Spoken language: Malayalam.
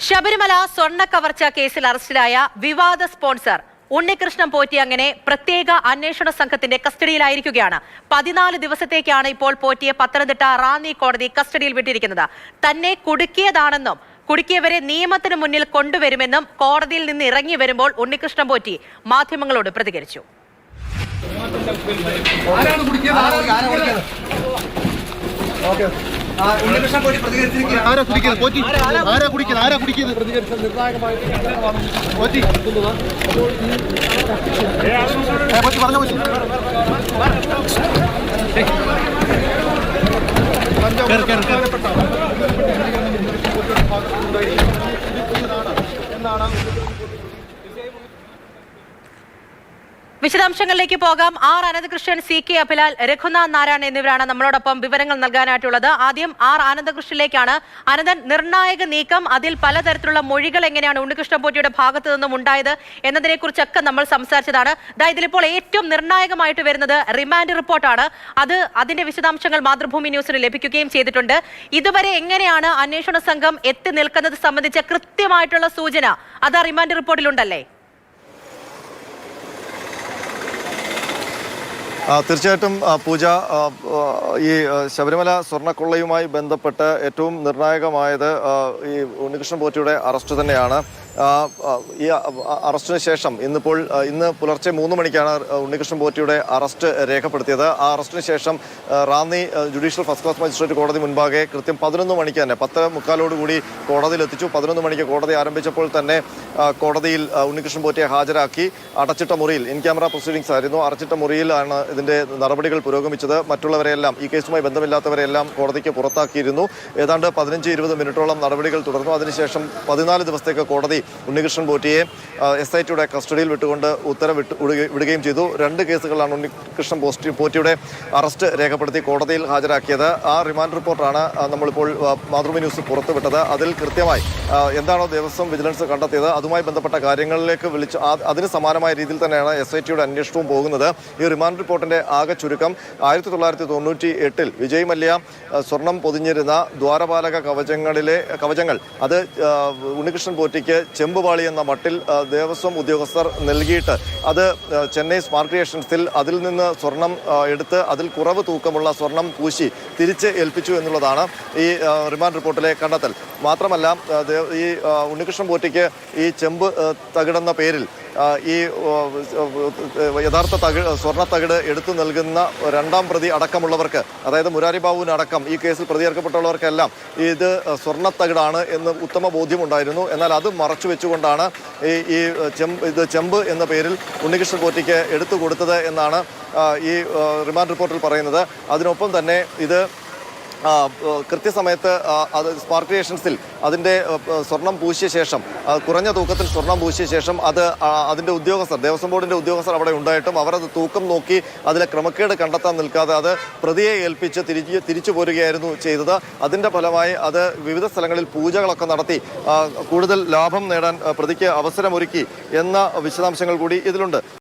ശബരിമല സ്വർണ്ണ കവർച്ച കേസിൽ അറസ്റ്റിലായ വിവാദ സ്പോൺസർ ഉണ്ണികൃഷ്ണൻ പോറ്റി അങ്ങനെ പ്രത്യേക അന്വേഷണ സംഘത്തിന്റെ കസ്റ്റഡിയിലായിരിക്കുകയാണ്. 14 ദിവസത്തേക്കാണ് ഇപ്പോൾ പോറ്റിയെ പത്തനംതിട്ട റാന്നി കോടതി കസ്റ്റഡിയിൽ വിട്ടിരിക്കുന്നത്. തന്നെ കുടുക്കിയതാണെന്നും കുടുക്കിയവരെ നിയമത്തിന് മുന്നിൽ കൊണ്ടുവരുമെന്നും കോടതിയിൽ നിന്ന് ഇറങ്ങി വരുമ്പോൾ ഉണ്ണികൃഷ്ണൻ പോറ്റി മാധ്യമങ്ങളോട് പ്രതികരിച്ചു. ഉണ്ണികൃഷ്ണൻ പോറ്റി പ്രതികരിച്ചിരിക്കുകയാണ്. വിശദാംശങ്ങളിലേക്ക് പോകാം. R Ananthakrishnan, C K Abhilal, Raghunath Narayanan എന്നിവരാണ് നമ്മളോടൊപ്പം വിവരങ്ങൾ നൽകാനായിട്ടുള്ളത്. ആദ്യം ആർ അനന്തകൃഷ്ണനിലേക്കാണ്. അനന്തൻ, നിർണായക നീക്കം, അതിൽ പലതരത്തിലുള്ള മൊഴികൾ എങ്ങനെയാണ് ഉണ്ണികൃഷ്ണൻ പോറ്റിയുടെ ഭാഗത്തു നിന്നും ഉണ്ടായത് എന്നതിനെ കുറിച്ചൊക്കെ നമ്മൾ സംസാരിച്ചതാണ്. ഇതിലിപ്പോൾ ഏറ്റവും നിർണായകമായിട്ട് വരുന്നത് റിമാൻഡ് റിപ്പോർട്ടാണ്. അതിന്റെ വിശദാംശങ്ങൾ മാതൃഭൂമി ന്യൂസിന് ലഭിക്കുകയും ചെയ്തിട്ടുണ്ട്. ഇതുവരെ എങ്ങനെയാണ് അന്വേഷണ സംഘം എത്തി നിൽക്കുന്നത് സംബന്ധിച്ച കൃത്യമായിട്ടുള്ള സൂചന അത് റിമാൻഡ് റിപ്പോർട്ടിലുണ്ടല്ലേ? തീർച്ചയായിട്ടും പൂജ, ഈ ശബരിമല സ്വർണ്ണക്കൊള്ളയുമായി ബന്ധപ്പെട്ട് ഏറ്റവും നിർണായകമായത് ഈ ഉണ്ണികൃഷ്ണൻ പോറ്റിയുടെ അറസ്റ്റ് തന്നെയാണ്. ഈ അറസ്റ്റിന് ശേഷം ഇന്ന് പുലർച്ചെ 3 മണിക്കാണ് ഉണ്ണികൃഷ്ണൻ പോറ്റിയുടെ അറസ്റ്റ് രേഖപ്പെടുത്തിയത്. ആ അറസ്റ്റിന് ശേഷം Ranni judicial first class magistrate കോടതി മുൻപാകെ കൃത്യം 11 മണിക്ക് തന്നെ 10:45 കോടതിയിൽ എത്തിച്ചു. 11 മണിക്ക് കോടതി ആരംഭിച്ചപ്പോൾ തന്നെ കോടതിയിൽ ഉണ്ണികൃഷ്ണൻ പോറ്റിയെ ഹാജരാക്കി. അടച്ചിട്ട മുറിയിൽ, ഇൻ ക്യാമറ പ്രൊസീഡിങ്സ് ആയിരുന്നു, അടച്ചിട്ട മുറിയിലാണ് ഇതിന്റെ നടപടികൾ പുരോഗമിച്ചത്. മറ്റുള്ളവരെല്ലാം, ഈ കേസുമായി ബന്ധമില്ലാത്തവരെല്ലാം കോടതിക്ക് പുറത്താക്കിയിരുന്നു. ഏതാണ്ട് 15-20 മിനിറ്റോളം നടപടികൾ തുടർന്നു. അതിനുശേഷം 14 ദിവസത്തേക്ക് കോടതി ഉണ്ണികൃഷ്ണൻ പോറ്റിയെ SITയുടെ കസ്റ്റഡിയിൽ വിട്ടുകൊണ്ട് വിടുകയും ചെയ്തു. 2 കേസുകളാണ് ഉണ്ണികൃഷ്ണൻ പോറ്റിയുടെ അറസ്റ്റ് രേഖപ്പെടുത്തി കോടതിയിൽ ഹാജരാക്കിയത്. ആ റിമാൻഡ് റിപ്പോർട്ടാണ് നമ്മളിപ്പോൾ മാതൃഭൂമി ന്യൂസ് പുറത്തുവിട്ടത്. അതിൽ കൃത്യമായി എന്താണോ ദേവസ്വം വിജിലൻസ് കണ്ടെത്തിയത് അതുമായി ബന്ധപ്പെട്ട കാര്യങ്ങളിലേക്ക് വിളിച്ചു. അതിന് സമാനമായ രീതിയിൽ തന്നെയാണ് SITയുടെ അന്വേഷണവും പോകുന്നത്. ഈ റിമാൻഡ് റിപ്പോർട്ടിന്റെ ആകെ ചുരുക്കം 1998 വിജയ് മല്യ സ്വർണം പൊതിഞ്ഞിരുന്ന ദ്വാരപാലക കവചങ്ങൾ അത് ഉണ്ണികൃഷ്ണൻ പോറ്റിക്ക് ചെമ്പുപാളി എന്ന മട്ടിൽ ദേവസ്വം ഉദ്യോഗസ്ഥർ നൽകിയിട്ട് അത് ചെന്നൈ സ്മാർട്ട് ക്രിയേഷൻസിൽ അതിൽ നിന്ന് സ്വർണം എടുത്ത് അതിൽ കുറവ് തൂക്കമുള്ള സ്വർണം പൂശി തിരിച്ച് ഏൽപ്പിച്ചു എന്നുള്ളതാണ് ഈ റിമാൻഡ് റിപ്പോർട്ടിലെ കണ്ടെത്തൽ. മാത്രമല്ല, ഈ ഉണ്ണികൃഷ്ണൻ പോറ്റിക്ക് ഈ ചെമ്പ് തകിടെന്ന പേരിൽ ഈ യഥാർത്ഥ സ്വർണ്ണത്തകിട് എടുത്തു നൽകുന്ന 2ാം പ്രതി അടക്കമുള്ളവർക്ക്, അതായത് മുരാരി ബാബുവിന് അടക്കം ഈ കേസിൽ പ്രതിചേർക്കപ്പെട്ടവർക്കെല്ലാം ഇത് സ്വർണ്ണത്തകിടാണ് എന്ന് ഉത്തമ ബോധ്യമുണ്ടായിരുന്നു. എന്നാൽ അത് മറച്ചു വെച്ചുകൊണ്ടാണ് ഇത് ചെമ്പ് എന്ന പേരിൽ ഉണ്ണികൃഷ്ണൻ പോറ്റിക്ക് എടുത്തു കൊടുത്തത് എന്നാണ് ഈ റിമാൻഡ് റിപ്പോർട്ടിൽ പറയുന്നത്. അതിനൊപ്പം തന്നെ ഇത് കൃത്യസമയത്ത് അത് സ്മാർട്ട് ക്രിയേഷൻസിൽ അതിൻ്റെ സ്വർണം പൂശിയ ശേഷം, കുറഞ്ഞ തൂക്കത്തിൽ സ്വർണം പൂശിയ ശേഷം അതിൻ്റെ ഉദ്യോഗസ്ഥർ, ദേവസ്വം ബോർഡിൻ്റെ ഉദ്യോഗസ്ഥർ അവിടെ ഉണ്ടായിട്ടും അവരത് തൂക്കം നോക്കി അതിലെ ക്രമക്കേട് കണ്ടെത്താൻ നിൽക്കാതെ അത് പ്രതിയെ ഏൽപ്പിച്ച് തിരിച്ചു പോരുകയായിരുന്നു ചെയ്തത്. അതിൻ്റെ ഫലമായി അത് വിവിധ സ്ഥലങ്ങളിൽ പൂജകളൊക്കെ നടത്തി കൂടുതൽ ലാഭം നേടാൻ പ്രതിക്ക് അവസരമൊരുക്കി എന്ന വിശദാംശങ്ങൾ കൂടി ഇതിലുണ്ട്.